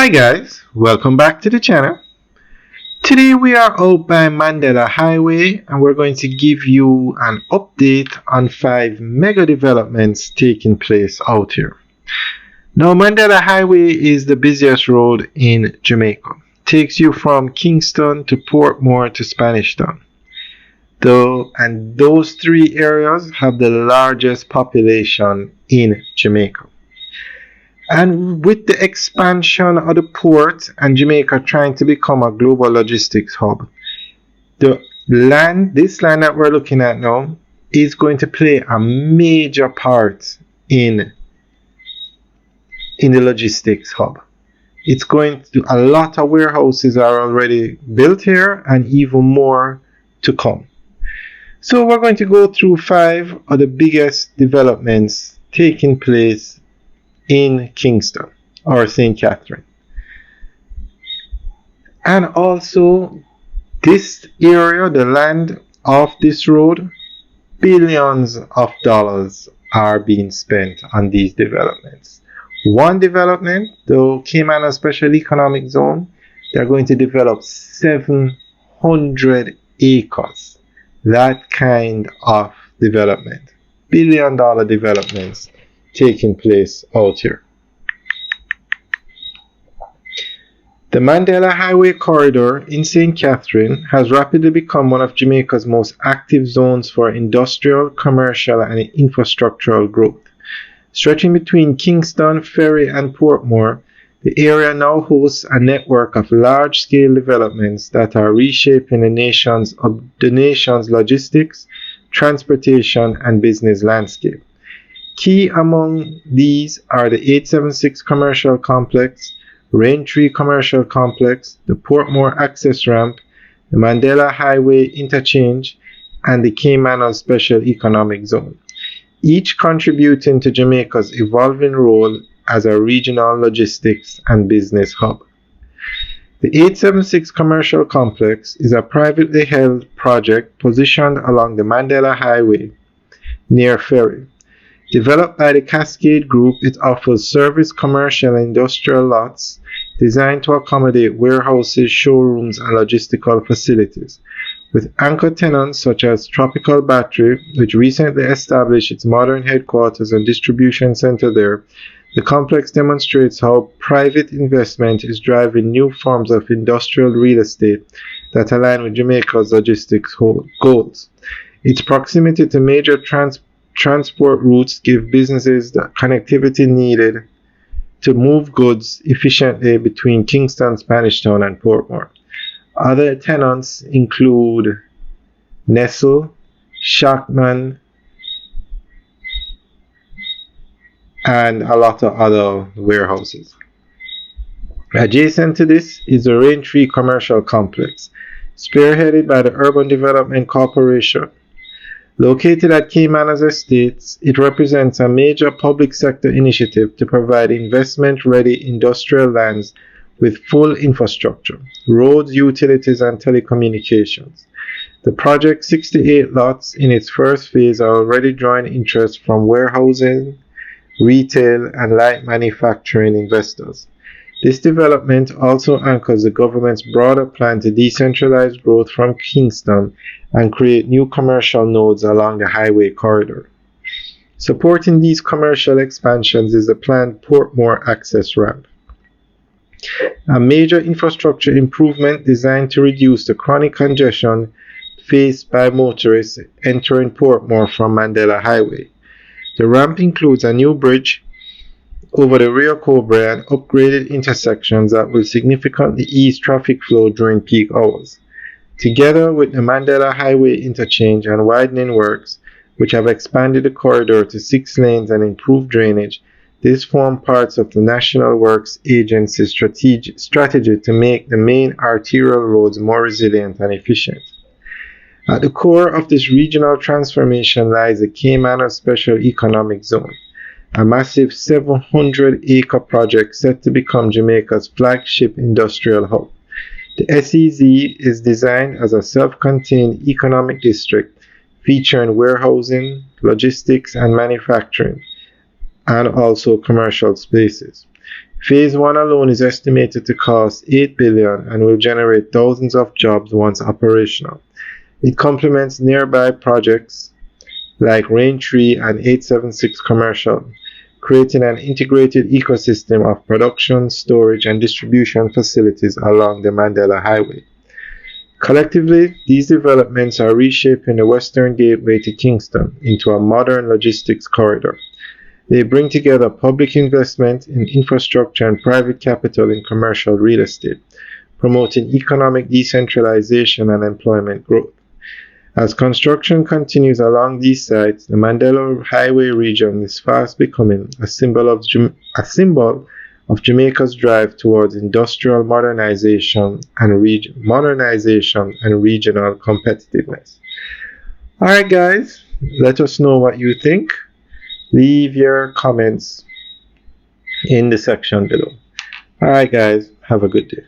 Hi guys, welcome back to the channel. Today we are out by Mandela Hwy and we're going to give you an update on 5 mega developments taking place out here. Now Mandela Hwy is the busiest road in Jamaica. Takes you from Kingston to Portmore to Spanish Town. And those three areas have the largest population in Jamaica. And with the expansion of the port and Jamaica trying to become a global logistics hub, this land that we're looking at now is going to play a major part in the logistics hub. It's going to, a lot of warehouses are already built here and even more to come. So we're going to go through 5 of the biggest developments taking place in Kingston or St. Catherine. And also this area, the land of this road, billions of dollars are being spent on these developments. One development, the Caymanas Special Economic Zone, they're going to develop 700 acres. That kind of development. $1 billion developments taking place out here. The Mandela Hwy corridor in St. Catherine has rapidly become one of Jamaica's most active zones for industrial, commercial, and infrastructural growth. Stretching between Kingston, Ferry, and Portmore, the area now hosts a network of large-scale developments that are reshaping the nation's logistics, transportation, and business landscape. Key among these are the 876 Commercial Complex, Rainfree Commercial Complex, the Portmore Access Ramp, the Mandela Hwy Interchange, and the Caymanas Special Economic Zone, each contributing to Jamaica's evolving role as a regional logistics and business hub. The 876 Commercial Complex is a privately held project positioned along the Mandela Hwy near Ferry. Developed by the Cascade Group, it offers service, commercial, and industrial lots designed to accommodate warehouses, showrooms, and logistical facilities. With anchor tenants such as Tropical Battery, which recently established its modern headquarters and distribution center there, the complex demonstrates how private investment is driving new forms of industrial real estate that align with Jamaica's logistics goals. Its proximity to major transport routes give businesses the connectivity needed to move goods efficiently between Kingston, Spanish Town, and Portmore. Other tenants include Nestle, Shackman, and a lot of other warehouses. Adjacent to this is the Rainfree Commercial Complex, spearheaded by the Urban Development Corporation. Located at Caymanas Estates, it represents a major public sector initiative to provide investment-ready industrial lands with full infrastructure, roads, utilities, and telecommunications. The project's 68 lots in its first phase are already drawing interest from warehousing, retail, and light manufacturing investors. This development also anchors the government's broader plan to decentralize growth from Kingston and create new commercial nodes along the highway corridor. Supporting these commercial expansions is the planned Portmore Access Ramp, a major infrastructure improvement designed to reduce the chronic congestion faced by motorists entering Portmore from Mandela Hwy. The ramp includes a new bridge over the Rio Cobre and upgraded intersections that will significantly ease traffic flow during peak hours. Together with the Mandela Hwy interchange and widening works, which have expanded the corridor to 6 lanes and improved drainage, these form parts of the National Works Agency's strategy to make the main arterial roads more resilient and efficient. At the core of this regional transformation lies the Caymanas Special Economic Zone, a massive 700-acre project set to become Jamaica's flagship industrial hub. The SEZ is designed as a self-contained economic district featuring warehousing, logistics, and manufacturing, and also commercial spaces. Phase 1 alone is estimated to cost $8 billion and will generate thousands of jobs once operational. It complements nearby projects like Rainfree and 876 Commercial, creating an integrated ecosystem of production, storage, and distribution facilities along the Mandela Highway. Collectively, these developments are reshaping the Western Gateway to Kingston into a modern logistics corridor. They bring together public investment in infrastructure and private capital in commercial real estate, promoting economic decentralization and employment growth. As construction continues along these sites, the Mandela Highway region is fast becoming a symbol of Jamaica's drive towards industrial modernization and regional competitiveness. Alright guys, let us know what you think. Leave your comments in the section below. Alright guys, have a good day.